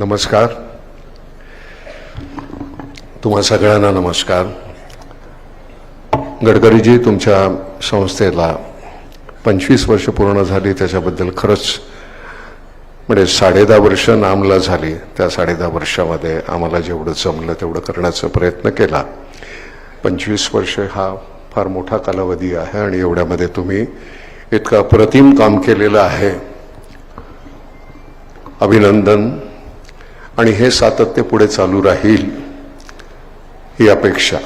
नमस्कार. तुम्हा सगळ्यांना नमस्कार. गडकरीजी, तुमच्या संस्थेला 25 वर्ष पूर्ण झाली, त्याच्याबद्दल खरंच म्हणजे 10.5 वर्ष नामला झाली. त्या 10.5 वर्षामध्ये आम्हाला जेवढं जमलं तेवढं करण्याचा प्रयत्न केला. 25 वर्ष हा फार मोठा कालावधी आहे आणि एवढ्यामध्ये तुम्ही इतकं अप्रतिम काम केलेलं आहे. अभिनंदन. आणि हे सातत्य पुढे चालू राहील ही अपेक्षा.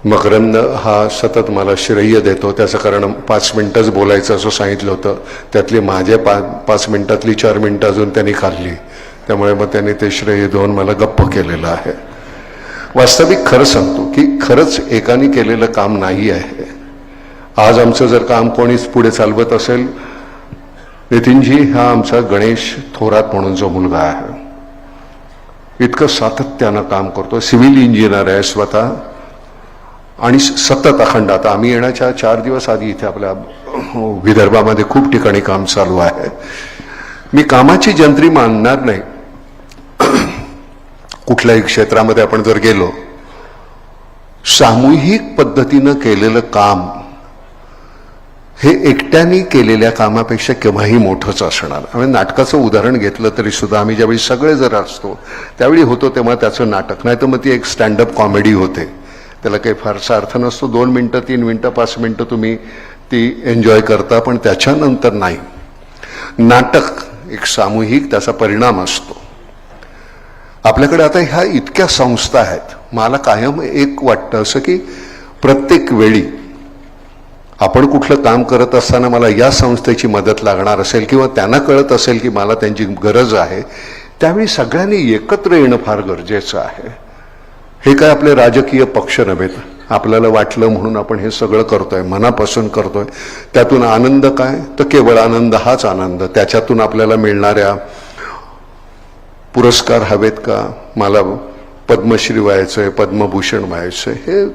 मकरंद हा सतत मला श्रेय देतो. त्याचं कारण 5 मिनिटंच बोलायचं असं सांगितलं होतं, त्यातली माझे 5 मिनिटातली 4 मिनिटं अजून त्यांनी खाल्ली. त्यामुळे मग त्यांनी ते श्रेय देऊन मला गप्प केलेलं आहे. वास्तविक खरं सांगतो की खरंच एकाने केलेलं काम नाही आहे. आज आमचं जर काम कोणीच पुढे चालवत असेल, नितीनजी हा आमचा गणेश थोरात म्हणून जो मुलगा आहे, इतकं सातत्यानं काम करतो. सिव्हिल इंजिनियर आहे स्वतः आणि सतत अखंड. आता आम्ही येण्याच्या 4 दिवस आधी इथे आपल्या विदर्भामध्ये खूप ठिकाणी काम चालू आहे. मी कामाची जंत्री मानणार नाही. कुठल्याही क्षेत्रामध्ये आपण जर गेलो, सामूहिक पद्धतीनं केलेलं काम हे एकट्याने केलेल्या कामापेक्षा केव्हाही मोठंच असणार. आम्ही नाटकाचं उदाहरण घेतलं तरी सुद्धा आम्ही ज्यावेळी सगळे जर असतो त्यावेळी होतो तेव्हा त्याचं नाटक, नाही तर मग ती एक स्टँडअप कॉमेडी होते. त्याला काही फारसा अर्थ नसतो. 2 मिनिटं 3 मिनिटं 5 मिनिटं तुम्ही ती एन्जॉय करता, पण त्याच्यानंतर नाही. नाटक एक सामूहिक त्याचा परिणाम असतो. आपल्याकडे आता ह्या इतक्या संस्था आहेत. मला कायम एक वाटतं असं की प्रत्येक वेळी आपण कुठलं काम करत असताना मला या संस्थेची मदत लागणार असेल किंवा त्यांना कळत असेल की मला त्यांची गरज आहे, त्यावेळी सगळ्यांनी एकत्र येणं फार गरजेचं आहे. हे काय आपले राजकीय पक्ष नव्हेत. आपल्याला वाटलं म्हणून आपण हे सगळं करतोय, मनापासून करतोय. त्यातून आनंद काय, तर केवळ आनंद हाच आनंद. त्याच्यातून आपल्याला मिळणाऱ्या पुरस्कार हवेत का, मला पद्मश्री व्हायचंय, पद्मभूषण व्हायचंय, हे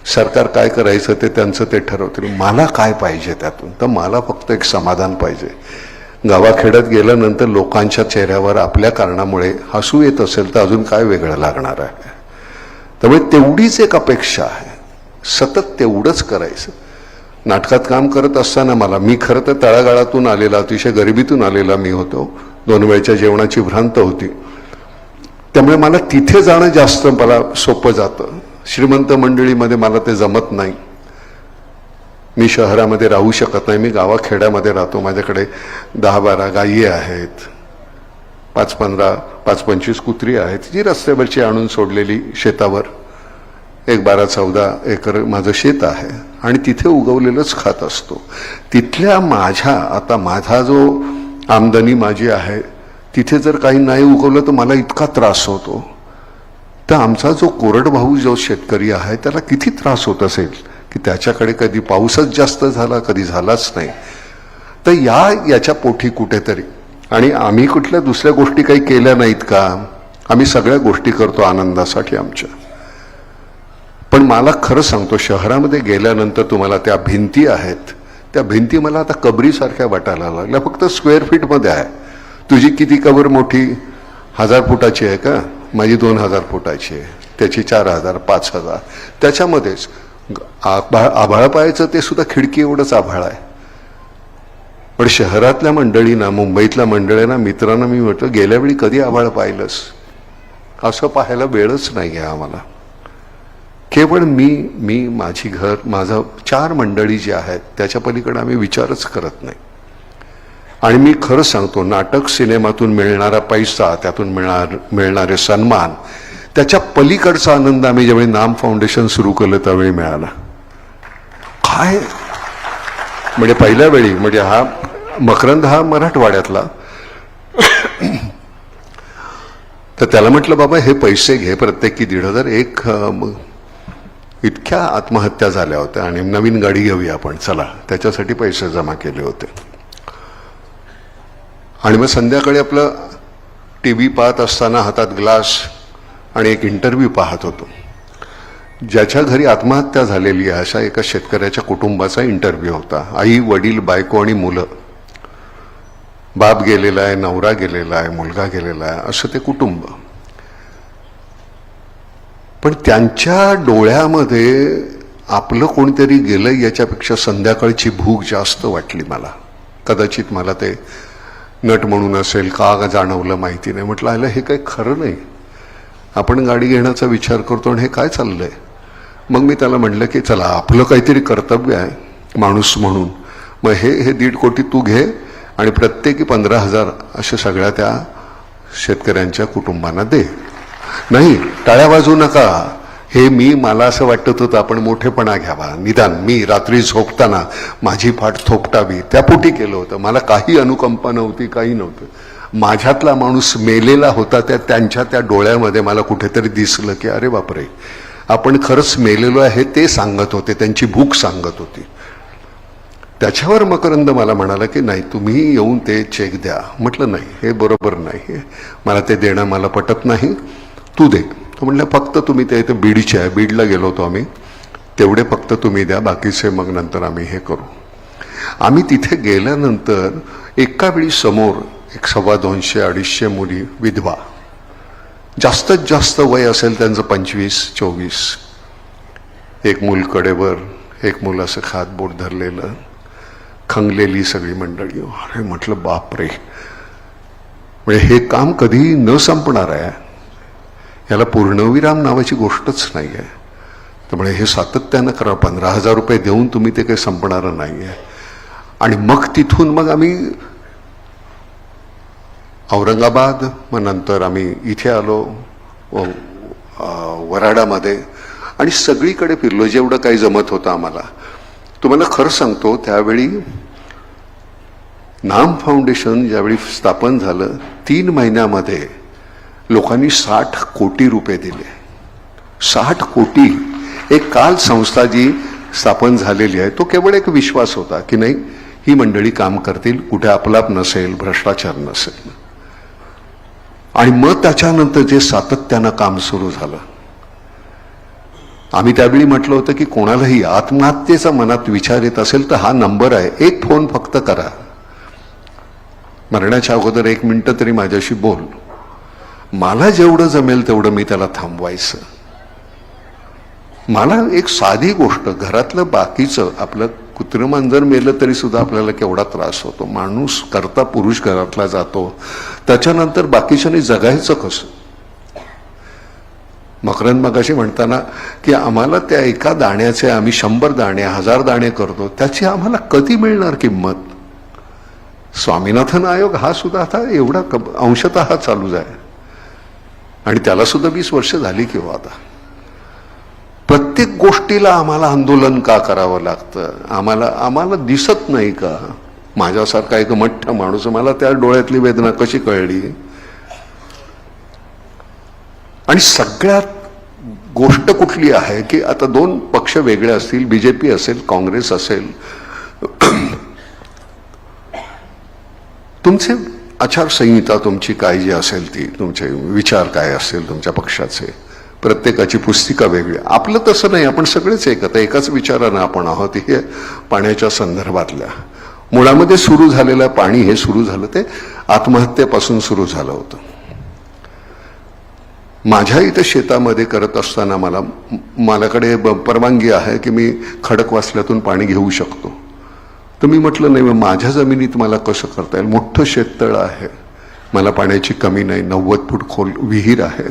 सरकार काय करायचं ते त्यांचं ते ठरवतील. मला काय पाहिजे त्यातून, तर मला फक्त एक समाधान पाहिजे. गावाखेड्यात गेल्यानंतर लोकांच्या चेहऱ्यावर आपल्या कारणामुळे हसू येत असेल तर अजून काय वेगळं लागणार आहे. त्यामुळे तेवढीच एक अपेक्षा आहे, सतत तेवढंच करायचं. नाटकात काम करत असताना मी खरं तर तळागाळातून आलेला, अतिशय गरिबीतून आलेला मी होतो. 2 वेळच्या जेवणाची भ्रांत होती. त्यामुळे मला तिथे जाणं जास्त मला सोपं जातं. श्रीमंत मंडळीमध्ये मला ते जमत नाही. मी शहरामध्ये राहू शकत नाही. मी गावाखेड्यामध्ये राहतो. माझ्याकडे 10-12 गायी आहेत, 5-15-25 कुत्री आहेत, जी रस्त्यावरची आणून सोडलेली शेतावर. एक 12-14 एकर माझं शेत आहे आणि तिथे उगवलेलंच खात असतो. तिथल्या आता माझा जो आमदनी माझी आहे, तिथे जर काही नाही उगवलं तर मला इतका त्रास होतो. तर आमचा जो कोरडवाहू जो शेतकरी आहे त्याला किती त्रास होत असेल की त्याच्याकडे कधी पाऊसच जास्त झाला, कधी झालाच नाही. तर याच्या पोटी कुठेतरी, आणि आम्ही कुठल्या दुसऱ्या गोष्टी काही केल्या नाहीत का? आम्ही सगळ्या गोष्टी करतो आनंदासाठी आमच्या. पण मला खरं सांगतो, शहरामध्ये गेल्यानंतर तुम्हाला त्या भिंती आहेत, त्या भिंती मला आता कबरीसारख्या वाटायला लागल्या. फक्त स्क्वेअर फीटमध्ये आहे. तुझी किती कबर मोठी? 1000 फुटाची आहे का? माझी 2000 फुटाची आहे. त्याची 4000 5000. त्याच्यामध्येच आभाळ पाहायचं ते सुद्धा खिडकी एवढंच आभाळ आहे. पण शहरातल्या मंडळींना, मुंबईतल्या मंडळींना, मित्रांना मी म्हटलं, गेल्या वेळी कधी आभाळ पाहिलंस? असं पाहायला वेळच नाही आहे आम्हाला. केवळ मी माझी घर, माझं 4 मंडळी जी आहेत त्याच्या पलीकडे आम्ही विचारच करत नाही. आणि मी खरं सांगतो, नाटक सिनेमातून मिळणारा पैसा, त्यातून मिळणारे सन्मान, त्याच्या पलीकडचा आनंद आम्ही ज्यावेळी नाम फाउंडेशन सुरू केलं त्यावेळी मिळाला. काय म्हणजे पहिल्या वेळी, म्हणजे हा मकरंद हा मराठवाड्यातला, तर त्याला म्हटलं, बाबा हे पैसे घे, प्रत्येकी 1,500. इतक्या आत्महत्या झाल्या होत्या आणि नवीन गाडी घेऊया आपण, चला, त्याच्यासाठी पैसे जमा केले होते. आणि मग संध्याकाळी आपलं TV पाहत असताना हातात ग्लास आणि एक इंटरव्ह्यू पाहत होतो. ज्याच्या घरी आत्महत्या झालेली आहे अशा एका शेतकऱ्याच्या कुटुंबाचा इंटरव्ह्यू होता. आई, वडील, बायको आणि मुलं. बाप गेलेला आहे, नवरा गेलेला आहे, मुलगा गेलेला आहे, असं ते कुटुंब. पण त्यांच्या डोळ्यामध्ये आपलं कोणीतरी गेलं याच्यापेक्षा संध्याकाळची भूक जास्त वाटली मला. कदाचित मला ते नट म्हणून असेल का जाणवलं माहिती नाही. म्हटलं आलं हे काही खरं नाही. आपण गाडी घेण्याचा विचार करतो आणि हे काय चाललंय. मग मी त्याला म्हटलं की चला आपलं काहीतरी कर्तव्य आहे माणूस म्हणून, मग हे 1.5 कोटी तू घे आणि प्रत्येकी 15,000 अशा सगळ्या त्या शेतकऱ्यांच्या कुटुंबांना दे. नाही टाळ्या वाजवू नका. हे मला असं वाटत होतं आपण मोठेपणा घ्यावा, निदान मी रात्री झोपताना माझी पाठ थोपटावी त्यापोटी केलं होतं. मला काही अनुकंपा नव्हती, काही नव्हतं. माझ्यातला माणूस मेलेला होता, त्यांच्या त्या डोळ्यामध्ये मला कुठेतरी दिसलं की अरे बापरे आपण खरंच मेलेलो आहे ते सांगत होते, त्यांची भूक सांगत होती. त्याच्यावर मकरंद मला म्हणाला की नाही तुम्ही येऊन ते चेक द्या. म्हटलं नाही हे बरोबर नाही, मला ते देणं मला पटत नाही, तू दे. तो म्हटलं फक्त तुम्ही ते इथे बीडचे आहे, बीडला गेलो होतो आम्ही, तेवढे फक्त तुम्ही द्या, बाकीचे मग नंतर आम्ही हे करू. आम्ही तिथे गेल्यानंतर एका वेळी समोर 125-200-250 मुली विधवा, जास्तीत जास्त वय असेल त्यांचं 25-24, एक मूल कडेवर, एक मूल असं खात बोट धरलेलं, खंगलेली सगळी मंडळी. अरे म्हटलं बाप रे, म्हणजे हे काम कधी न संपणार आहे, याला पूर्णविराम नावाची गोष्टच नाही आहे. त्यामुळे हे सातत्यानं करा. 15,000 रुपये देऊन तुम्ही ते काही संपणारं नाही आहे. आणि मग तिथून मग आम्ही औरंगाबाद, मग नंतर आम्ही इथे आलो वराडामध्ये आणि सगळीकडे फिरलो जेवढं काही जमत होतं आम्हाला. तुम्हाला खरं सांगतो त्यावेळी नाम फाउंडेशन ज्यावेळी स्थापन झालं 3 महिन्यामध्ये लोकांनी 60 कोटी रुपये दिले. 60 कोटी. एक काल संस्था जी स्थापन झालेली आहे तो केवळ एक विश्वास होता की नाही ही मंडळी काम करतील, कुठे आपलाप नसेल, भ्रष्टाचार नसेल. आणि मग त्याच्यानंतर जे सातत्यानं काम सुरू झालं. आम्ही त्यावेळी म्हटलं होतं की कोणालाही आत्महत्येचा मनात विचार येत असेल तर हा नंबर आहे, एक फोन फक्त करा, मरण्याच्या अगोदर 1 मिनिटं तरी माझ्याशी बोल. मला जेवढं जमेल तेवढं मी त्याला थांबवायचं. मला एक साधी गोष्ट, घरातलं बाकीचं आपलं कुत्रमान जर मेलं तरी सुद्धा आपल्याला केवढा त्रास होतो. माणूस करता पुरुष घरातला जातो, त्याच्यानंतर बाकीच्यानी जगायचं कसं. मकरंद मगाशी म्हणताना की आम्हाला त्या एका दाण्याचे आम्ही 100 दाणे 1000 दाणे करतो, त्याची आम्हाला कधी मिळणार किंमत. स्वामीनाथन आयोग हा सुद्धा आता एवढा अंशतः चालू आहे आणि त्याला सुद्धा 20 वर्ष झाली किंवा आता. प्रत्येक गोष्टीला आम्हाला आंदोलन का करावं लागतं. आम्हाला दिसत नाही का. माझ्यासारखा एक मठ्ठ माणूस, मला त्या डोळ्यातली वेदना कशी कळली. आणि सगळ्यात गोष्ट कुठली आहे की आता 2 पक्ष वेगळे असतील, बीजेपी असेल, काँग्रेस असेल, तुमचे आचारसंहिता तुमची काय जी असेल ती, तुमचे विचार काय असेल तुमच्या पक्षाचे, प्रत्येकाची पुस्तिका वेगळी. आपलं तसं नाही, आपण सगळेच एकाच विचारानं आपण आहोत. हे पाण्याच्या संदर्भातल्या मुळामध्ये सुरू झालेलं पाणी हे सुरू झालं ते आत्महत्येपासून सुरू झालं होतं. माझ्या इथं शेतामध्ये करत असताना माझ्याकडे परवानगी आहे की मी खडकवासल्यातून पाणी घेऊ शकतो. तर मी म्हटलं नाही, माझ्या जमिनीत मला कसं करता येईल. मोठं शेततळ आहे, मला पाण्याची कमी नाही, 90 फूट खोल विहीर आहे.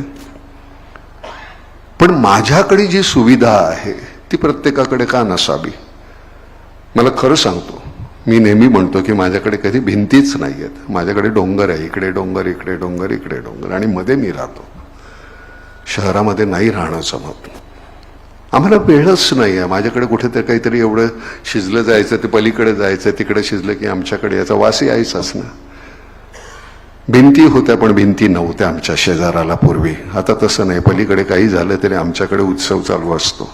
पण माझ्याकडे जी सुविधा आहे ती प्रत्येकाकडे का नसावी. मला खरं सांगतो, मी नेहमी म्हणतो की माझ्याकडे कधी भिंतीच नाही आहेत. माझ्याकडे डोंगर आहे, इकडे डोंगर, इकडे डोंगर, इकडे डोंगर, आणि मध्ये मी राहतो. शहरामध्ये नाही राहणं जमत. आम्हाला वेळच नाही आहे. माझ्याकडे कुठेतरी काहीतरी एवढं शिजलं जायचं, ते पलीकडे जायचं, तिकडे शिजलं की आमच्याकडे याचा वास यायचाच ना. भिंती होत्या पण भिंती नव्हत्या आमच्या शेजाराला पूर्वी. आता तसं नाही, पलीकडे काही झालं तरी आमच्याकडे उत्सव चालू असतो.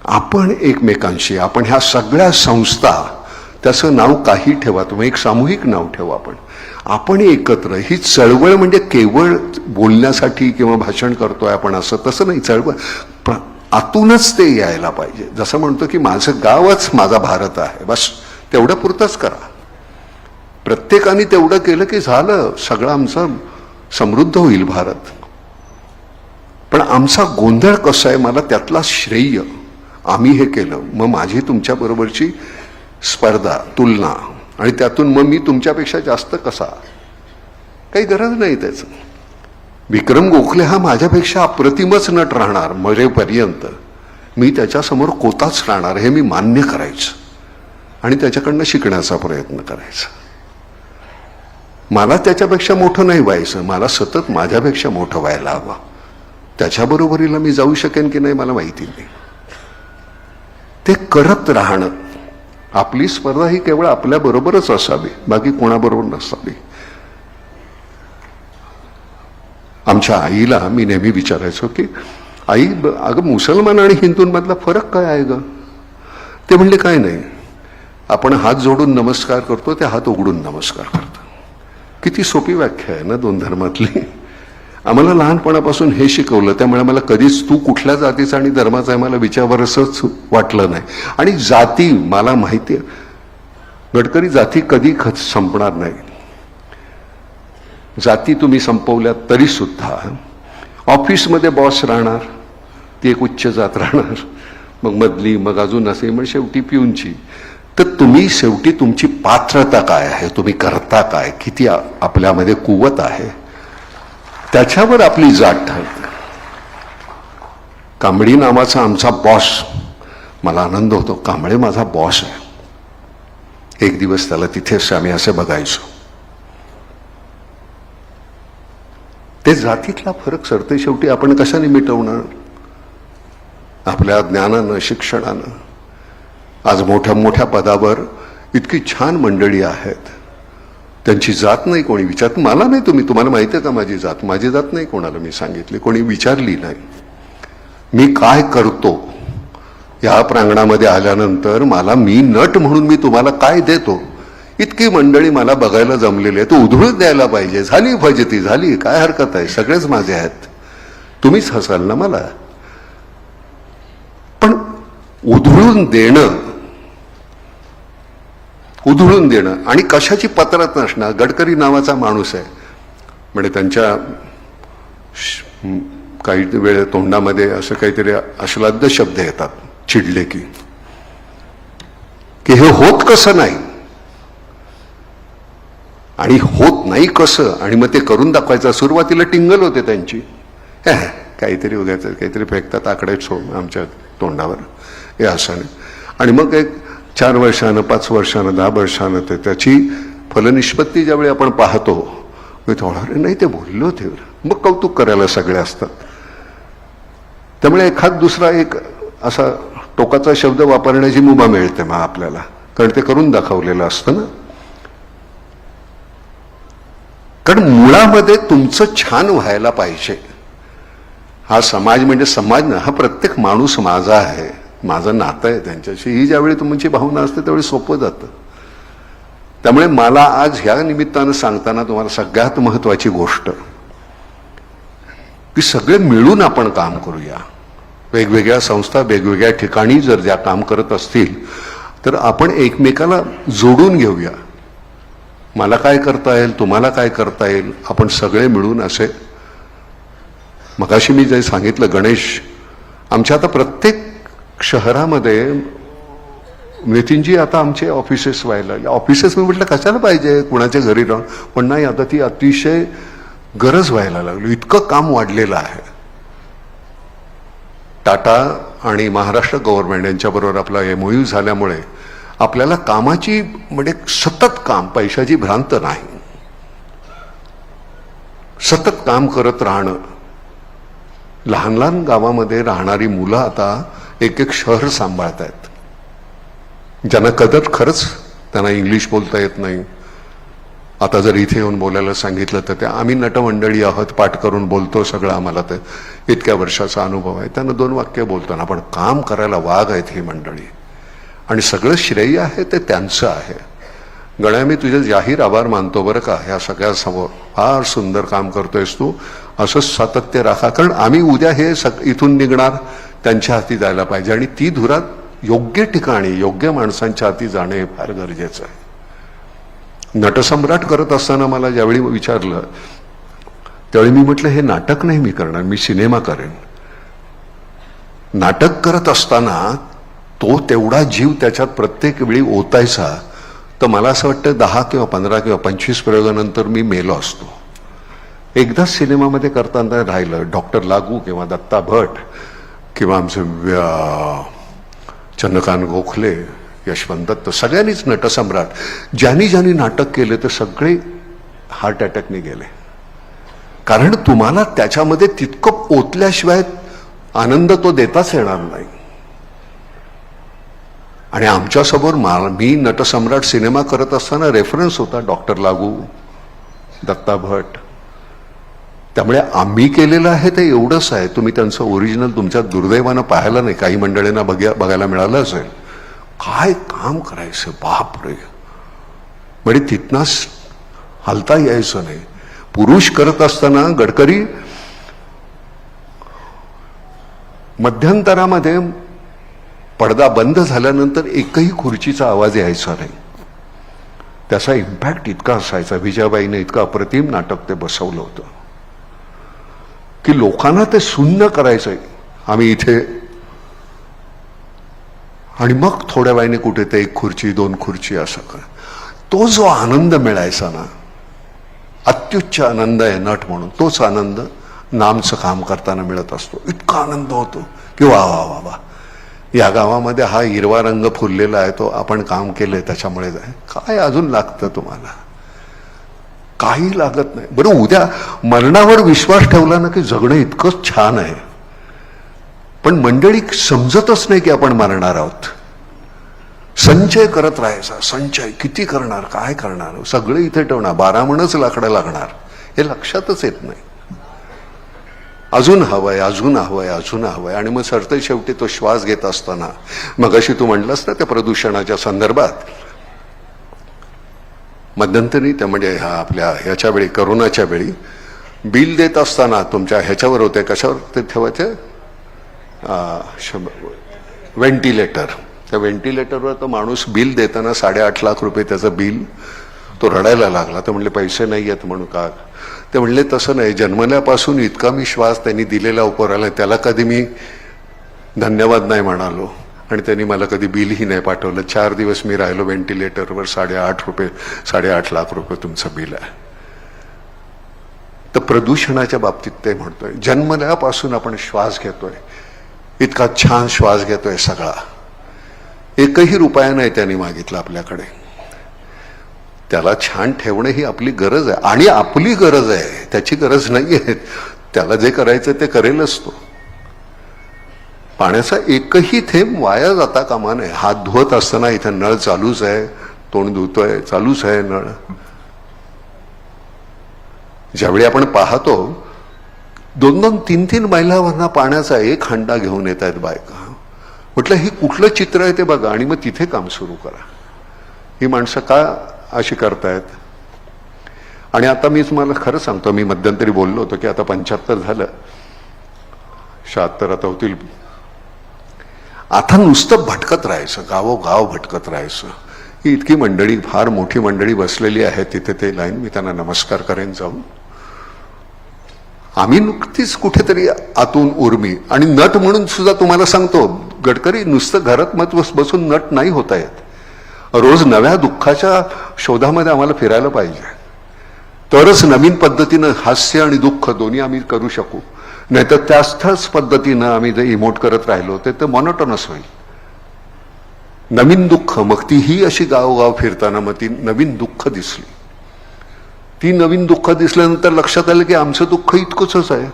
आपण एकमेकांशी, आपण ह्या सगळ्या संस्था, त्याचं नाव काही ठेवा तुम्ही, एक सामूहिक नाव ठेवा. आपण एकत्र ही चळवळ म्हणजे केवळ बोलण्यासाठी किंवा भाषण करतोय आपण असं तसं नाही. चळवळ आतूनच ते यायला पाहिजे. जसं म्हणतो की माझं गावच माझा भारत आहे, बस तेवढं पुरतंच करा. प्रत्येकाने तेवढं केलं की झालं, सगळं आमचं समृद्ध होईल भारत. पण आमचा गोंधळ कसा आहे, मला त्यातला श्रेय, आम्ही हे केलं, मग माझी तुमच्या बरोबरची स्पर्धा, तुलना, आणि त्यातून मग मी तुमच्यापेक्षा जास्त कसा, काही गरज नाही त्याचं. विक्रम गोखले हा माझ्यापेक्षा अप्रतिमच नट राहणार मरेपर्यंत, मी त्याच्यासमोर कोताच राहणार हे मी मान्य करायचं आणि त्याच्याकडनं शिकण्याचा प्रयत्न करायचा. मला त्याच्यापेक्षा मोठं नाही व्हायचं, मला सतत माझ्यापेक्षा मोठं व्हायला हवं. त्याच्याबरोबरीला मी जाऊ शकेन की नाही मला माहिती नाही. ते करत राहणं, आपली स्पर्धा ही केवळ आपल्याबरोबरच असावी, बाकी कोणाबरोबर नसावी. आमच्या आईला मी नेहमी विचारायचो की आई, अगं मुसलमान आणि हिंदूंमधला फरक काय आहे ग? ते म्हणले काय नाही, आपण हात जोडून नमस्कार करतो, ते हात उघडून नमस्कार करतो. किती सोपी व्याख्या आहे ना दोन धर्मातली. आम्हाला लहानपणापासून हे शिकवलं, त्यामुळे मला कधीच तू कुठल्या जातीचा आणि धर्माचा आहे मला विचारावंसंच वाटलं नाही. आणि जाती मला माहिती आहे, गडकरी, जाती कधी संपणार नाही. जाती तुम्ही संपवल्या तरी सुद्धा ऑफिसमध्ये बॉस राहणार, ती एक उच्च जात राहणार, मग मधली, मग अजून असे, मग शेवटी पिऊनची. तर तुम्ही शेवटी तुमची पात्रता काय आहे, तुम्ही करता काय, किती आपल्यामध्ये कुवत आहे, त्याच्यावर आपली जात ठरते. कांबळी नावाचा आमचा बॉस, मला आनंद होतो, कांबळे माझा बॉस आहे. एक दिवस त्याला तिथेच आम्ही असे बघायचो. ते जातीतला फरक सरते शेवटी आपण कशाने मिटवणार? आपल्या ज्ञानानं, शिक्षणानं. आज मोठ्या मोठ्या पदावर इतकी छान मंडळी आहेत, त्यांची जात नाही कोणी विचारत. मला नाही, तुम्हाला माहिती आहे का माझी जात? माझी जात नाही कोणाला मी सांगितली, कोणी विचारली नाही. मी काय करतो या प्रांगणामध्ये आल्यानंतर, मला, मी नट म्हणून मी तुम्हाला काय देतो, इतकी मंडळी मला बघायला जमलेली आहे, तो उधळून द्यायला पाहिजे. झाली फजिती झाली, काय हरकत आहे, सगळेच माझे आहेत, तुम्हीच हसाल ना मला. पण उधळून देणं आणि कशाची पत्रत नसणार. गडकरी नावाचा माणूस आहे, म्हणजे त्यांच्या काही वेळ तोंडामध्ये असं काहीतरी अश्लाघ्य शब्द येतात चिडले की हे होत कसं नाही आणि होत नाही कसं, आणि मग ते करून दाखवायचं. सुरुवातीला टिंगल होते त्यांची, काहीतरी उद्याचं काहीतरी फेकतात आकडे आमच्या तोंडावर, हे असं नाही. आणि मग एक 4 वर्षानं, 5 वर्षानं, 10 वर्षानं ते त्याची फलनिष्पत्ती ज्यावेळी आपण पाहतो, अरे नाही ते बोललो होते, मग कौतुक करायला सगळे असतात. त्यामुळे एखाद दुसरा एक असा टोकाचा शब्द वापरण्याची मुभा मिळते मग आपल्याला, कारण ते करून दाखवलेलं असतं ना. कारण मुळामध्ये तुमचं छान व्हायला पाहिजे. हा समाज म्हणजे समाज ना, हा प्रत्येक माणूस माझा आहे, माझं नातं आहे त्यांच्याशी, ही ज्यावेळी तुमची भावना असते त्यावेळी सोपं जातं. त्यामुळे मला आज ह्या निमित्तानं सांगताना तुम्हाला सगळ्यात महत्वाची गोष्ट की सगळे मिळून आपण काम करूया. वेगवेगळ्या संस्था वेगवेगळ्या ठिकाणी जर ज्या काम करत असतील तर आपण एकमेकाला जोडून घेऊया. मला काय करता येईल, तुम्हाला काय करता येईल, आपण सगळे मिळून असे. मगाशी मी जे सांगितलं गणेश, आमच्या आता प्रत्येक शहरामध्ये नितीनजी आता आमचे ऑफिसेस व्हायला लागले. ऑफिसेस मी म्हटलं कशाला पाहिजे कुणाच्या घरी राहून, पण नाही, आता ती अतिशय गरज व्हायला लागली, इतकं काम वाढलेलं आहे. टाटा आणि महाराष्ट्र गव्हर्नमेंट यांच्याबरोबर आपला MOU झाल्यामुळे आपल्याला कामाची म्हणजे सतत काम, पैशाची भ्रांत नाही, सतत काम करत राहणं. लहान लहान गावामध्ये राहणारी मुलं आता एक एक शहर सांभाळत आहेत, ज्यांना कदर, खरंच त्यांना इंग्लिश बोलता येत नाही. आता जर इथे येऊन बोलायला सांगितलं तर ते आम्ही नटमंडळी आहोत, पाठ करून बोलतो सगळं, आम्हाला ते इतक्या वर्षाचा अनुभव आहे, त्यांना 2 वाक्य बोलतो ना, पण काम करायला वाघ आहेत ही मंडळी, आणि सगळं श्रेय आहे ते त्यांचं आहे. गण्या, मी तुझे जाहीर आभार मानतो बरं का, ह्या सगळ्यासमोर फार सुंदर काम करतोयस तू, असंच सातत्य राखा. कारण आम्ही उद्या हे इथून निघणार, त्यांच्या हाती जायला पाहिजे, आणि ती धुरा योग्य ठिकाणी योग्य माणसांच्या हाती जाणे हे फार गरजेचं आहे. नटसम्राट करत असताना मला ज्यावेळी विचारलं त्यावेळी मी म्हटलं हे नाटक नाही मी करणार, मी सिनेमा करेन. नाटक करत असताना तो तेवढा जीव त्याच्यात प्रत्येक वेळी ओतायचा, तर मला असं वाटतं 10 किंवा 15 किंवा 25 प्रयोगानंतर मी मेलो असतो. एकदाच सिनेमामध्ये करताना राहिलं, डॉक्टर लागू किंवा दत्ता भट किंवा आमचे चंद्रकांत गोखले, यशवंत दत्त, सगळ्यांनीच नटसम्राट, ज्यांनी ज्यांनी नाटक केले ते सगळे हार्ट अटॅकने गेले. कारण तुम्हाला त्याच्यामध्ये तितकं ओतल्याशिवाय आनंद तो देताच येणार नाही. आणि आमच्यासमोर मी नटसम्राट सिनेमा करत असताना रेफरन्स होता डॉक्टर लागू, दत्ता भट. त्यामुळे आम्ही केलेलं आहे ते एवढंच आहे. तुम्ही त्यांचं ओरिजिनल तुमच्या दुर्दैवानं पाहायला नाही, काही मंडळींना बघायला मिळालं असेल. काय काम करायचं बापरे, म्हणजे तिथनंच हलता यायचं नाही. पुरुष करत असताना गडकरी मध्यंतरामध्ये पडदा बंद झाल्यानंतर एकही खुर्चीचा आवाज यायचा नाही. त्याचा इम्पॅक्ट इतका असायचा. विजयाबाईने इतकं अप्रतिम नाटक ते बसवलं होतं की लोकांना ते सुन्न करायचंय. आम्ही इथे आणि मग थोड्या वेळाने कुठे ते 1 खुर्ची 2 खुर्ची असं तो जो आनंद मिळायचा ना, अत्युच्च आनंद आहे नट म्हणून. तोच आनंद नामचं काम करताना मिळत असतो. इतका आनंद होतो की वा वा वा वा, या गावामध्ये हा हिरवा रंग फुललेला आहे, तो आपण काम केलंय त्याच्यामुळे. काय अजून लागतं तुम्हाला? काही लागत नाही. बरं, उद्या मरणावर विश्वास ठेवला ना की जगणं इतकंच छान आहे. पण मंडळी समजतच नाही की आपण मरणार आहोत. संचय करत राहायचा. संचय किती करणार, काय करणार, सगळं इथे ठेवणार, 12 म्हणच लाकडं लागणार, हे लक्षातच येत नाही. अजून हवंय, अजून हवंय, अजून हवंय. आणि मग सरते शेवटी तो श्वास घेत असताना, मगाशी तू म्हणलास ना त्या प्रदूषणाच्या संदर्भात, मध्यंतरी त्या म्हणजे आपल्या ह्याच्या वेळी, करोनाच्या वेळी बिल देत असताना तुमच्या ह्याच्यावर होते, कशावर ते ठेवायचे, व्हेंटिलेटर. त्या व्हेंटिलेटरवर तो माणूस बिल देताना 8.5 लाख रुपये त्याचं बिल, तो रडायला लागला. तर म्हणले पैसे नाही आहेत म्हणून. का? ते म्हणले तसं नाही, जन्मल्यापासून इतका मी श्वास त्यांनी दिलेला उपराला, त्याला कधी मी धन्यवाद नाही म्हणालो आणि त्यांनी मला कधी बिलही नाही पाठवलं. 4 दिवस मी राहिलो व्हेंटिलेटरवर, 8.5 लाख रुपये तुमचं बिल आहे. तर प्रदूषणाच्या बाबतीत ते म्हणतोय, जन्मल्यापासून आपण श्वास घेतोय, इतका छान श्वास घेतोय सगळा, 1ही रुपया नाही त्यांनी मागितला आपल्याकडे. त्याला छान ठेवणं ही आपली गरज आहे आणि आपली गरज आहे, त्याची गरज नाही आहे. त्याला जे करायचं ते करेलच तो. पाण्याचा 1ही थेंब वाया जाता कामा नये. हात धुवत असताना इथं नळ चालूच आहे, तोंड धुतोय चालूच आहे नळ. ज्यावेळी आपण पाहतो 2-2, 3-3 मैलावरना पाण्याचा 1 हंडा घेऊन येत आहेत बायका. म्हटलं हे कुठलं चित्र आहे ते बघा आणि मग तिथे काम सुरू करा. ही माणसं का अशी करतायत? आणि आता मी तुम्हाला खरं सांगतो, मी मध्यंतरी बोललो होतो की आता 75 झालं, 76 आता होतील. आता नुसतं भटकत राहायचं, गावोगाव भटकत राहायचं. ही इतकी मंडळी, फार मोठी मंडळी बसलेली आहे तिथे ते लाईन, मी त्यांना नमस्कार करेन जाऊन. आम्ही नुकतीच कुठेतरी आतून उर्मी. आणि नट म्हणून सुद्धा तुम्हाला सांगतो, गडकरी नुसतं घरात मत बसून नट नाही होता येत. रोज नव्या दुःखाच्या शोधामध्ये आम्हाला फिरायला पाहिजे, तरच नवीन पद्धतीनं हास्य आणि दुःख दोन्ही आम्ही करू शकू. नाहीतर त्याच पद्धतीनं आम्ही जे इमोट करत राहिलो ते मोनोटोनस होईल. नवीन दुःख, मग तीही अशी गावोगाव फिरताना मग ती नवीन दुःख दिसली. ती नवीन दुःख दिसल्यानंतर लक्षात आलं की आमचं दुःख इतकंच आहे.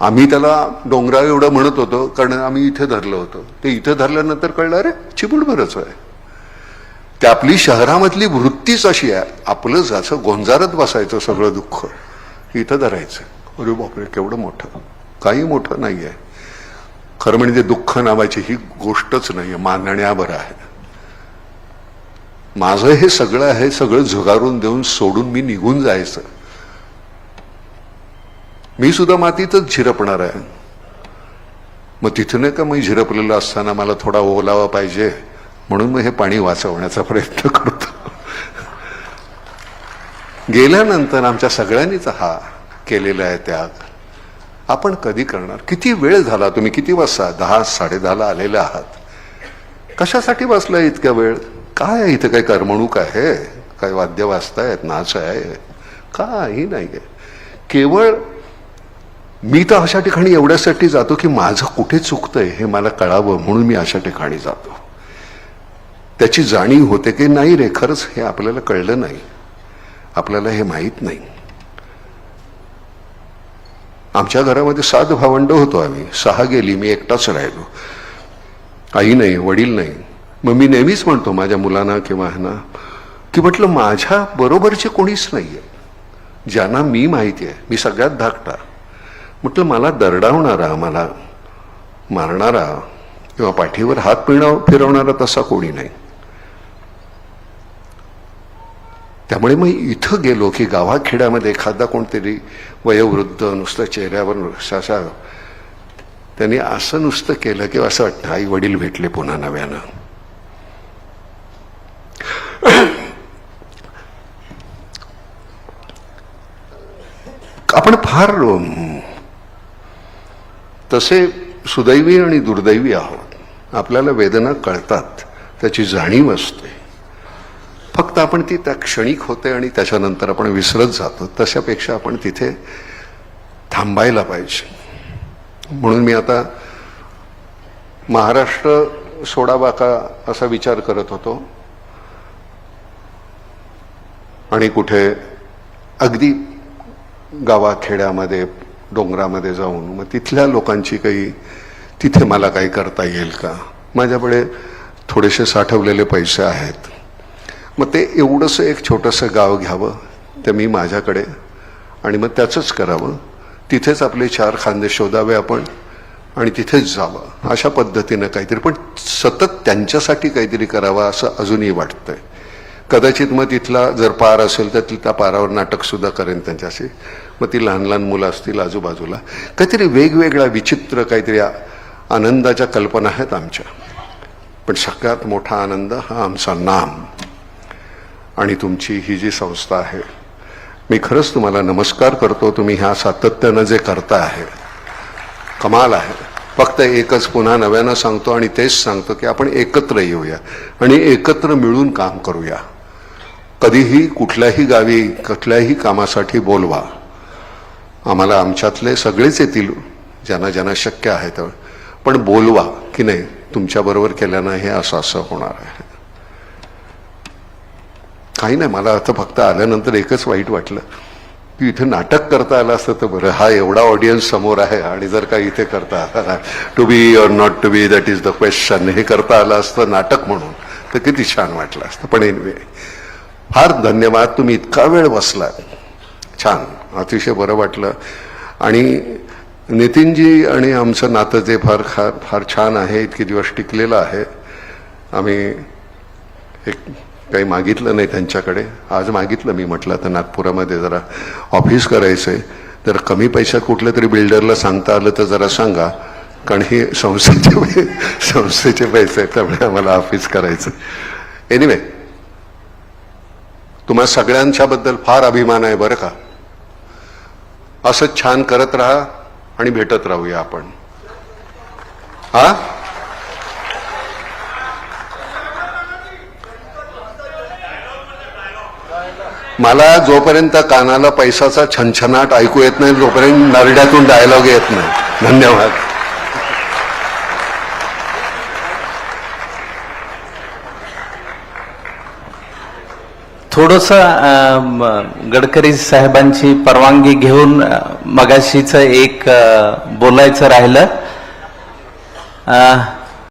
आम्ही त्याला डोंगरा एवढं म्हणत होतो कारण आम्ही इथे धरलं होतं. ते इथे धरल्यानंतर कळलं अरे चिमुटभरच आहे. ते आपली शहरामधली वृत्तीच अशी आहे, आपलं जसं गोंजारत बसायचं सगळं दुःख, इथं धरायचं. अरे बापरे केवढं मोठं, काही मोठं नाही आहे. खरं म्हणजे दुःख नावाची ही गोष्टच नाही आहे, मानण्यावर आहे. माझं हे सगळं आहे, सगळं झुगारून देऊन सोडून मी निघून जायचं. मी सुद्धा मातीतच झिरपणार आहे. मग तिथं नाही का मी झिरपलेलं असताना मला थोडा ओलावा पाहिजे म्हणून मग हे पाणी वाचवण्याचा प्रयत्न करतो. गेल्यानंतर आमच्या सगळ्यांनीच हा केलेला आहे त्याग आपण कधी करणार? किती वेळ झाला? तुम्ही किती वाजता? 10 10:30ला आलेले आहात. कशासाठी बसलाय इतक्या वेळ? काय आहे इथं? काय करमणूक आहे? काय वाद्य वाजतायत? नाच आहे? काही नाहीये. केवळ मी तर अशा ठिकाणी एवढ्यासाठी जातो की माझं कुठे चुकतंय हे मला कळावं म्हणून मी अशा ठिकाणी जातो. त्याची जाणीव होते की नाही रे, खरंच हे आपल्याला कळलं नाही, आपल्याला हे माहीत नाही. आमच्या घरामध्ये 7 भावंड होतो आम्ही. 6 गेली, मी एकटाच राहिलो. आई नाही, वडील नाही. मग मी नेहमीच म्हणतो माझ्या मुलांना किंवा ह्यांना की म्हटलं माझ्या बरोबरचे कोणीच नाहीये ज्यांना मी माहिती आहे. मी सगळ्यात धाकटा. म्हटलं मला दरडावणारा, मला मारणारा किंवा पाठीवर हात फिरवणारा तसा कोणी नाही. त्यामुळे मग इथं गेलो की गावाखेड्यामध्ये एखादा कोणतरी वयोवृद्ध नुसतं चेहऱ्यावर असा त्यांनी असं नुसतं केलं की असं वाटतं आई वडील भेटले पुन्हा नव्यानं. आपण फार तसे सुदैवी आणि दुर्दैवी आहोत. आपल्याला वेदना कळतात, त्याची जाणीव असते. फक्त आपण ती त्या क्षणिक होते आणि त्याच्यानंतर आपण विसरत जातो. तशापेक्षा आपण तिथे थांबायला पाहिजे. म्हणून मी आता महाराष्ट्र सोडावा का असा विचार करत होतो आणि कुठे अगदी गावाखेड्यामध्ये डोंगरामध्ये जाऊन मग तिथल्या लोकांची काही तिथे मला काही करता येईल का? माझ्याकडे थोडेसे साठवलेले पैसे आहेत. मग ते एवढंसं एक छोटंसं गाव घ्यावं ते मी माझ्याकडे आणि मग त्याचंच करावं. तिथेच आपले 4 खांदे शोधावे आपण आणि तिथेच जावं. अशा पद्धतीनं काहीतरी, पण सतत त्यांच्यासाठी काहीतरी करावं असं अजूनही वाटतंय. कदाचित मग तिथला जर पार असेल तर तिथल्या पारावर नाटक सुद्धा करेन त्यांच्याशी. मग ती लहान लहान मुलं असतील आजूबाजूला, काहीतरी वेगवेगळ्या विचित्र काहीतरी आनंदाच्या कल्पना आहेत आमच्या. पण सगळ्यात मोठा आनंद हा आमचा नाम आणि तुमची ही जी संस्था आहे. मी खरंच तुम्हाला नमस्कार करतो. तुम्ही ह्या सातत्यानं जे करता आहे कमाल आहे. फक्त एकच पुन्हा नव्यानं सांगतो आणि तेच सांगतो की आपण एकत्र येऊया आणि एकत्र मिळून काम करूया. कधीही कुठल्याही गावी कुठल्याही कामासाठी बोलवा. आम्हाला आमच्यातले सगळेच येतील ज्यांना ज्यांना शक्य आहे तर, पण बोलवा की नाही तुमच्याबरोबर केल्यानं हे असं असं होणार आहे. काही नाही, मला आता फक्त आल्यानंतर एकच वाईट वाटलं की इथे नाटक करता आलं असतं तर बरं. हा एवढा ऑडियन्स समोर आहे आणि जर का इथे करता आला to be or not to be that is the question हे करता आलं असतं नाटक म्हणून तर किती छान वाटलं असतं. पण एनिवे फार धन्यवाद. तुम्ही इतका वेळ बसला, छान, अतिशय बरं वाटलं. आणि नितीनजी आणि आमचं नातं जे फार फार छान आहे. इतके दिवस टिकलेलं आहे. आम्ही एक काही मागितलं नाही त्यांच्याकडे. आज मागितलं मी, म्हटलं तर नागपुरामध्ये जरा ऑफिस करायचंय तर कमी पैशात कुठल्या तरी बिल्डरला सांगता आलं तर जरा सांगा, कारण हे संस्थेचे पैसे आहेत त्यामुळे आम्हाला ऑफिस करायचं. एनिवे तुम्हा सगळ्यांच्या बद्दल फार अभिमान आहे बरं का. असंच छान करत राहा आणि भेटत राहूया आपण. हा मला जोपर्यंत कानाला पैशाचा छनछनाट ऐकू येत नाही तोपर्यंत नरड्यातून डायलॉग येत नाही. धन्यवाद. थोडस गडकरी साहेबांची परवानगी घेऊन मगाशीच एक बोलायचं राहिलं.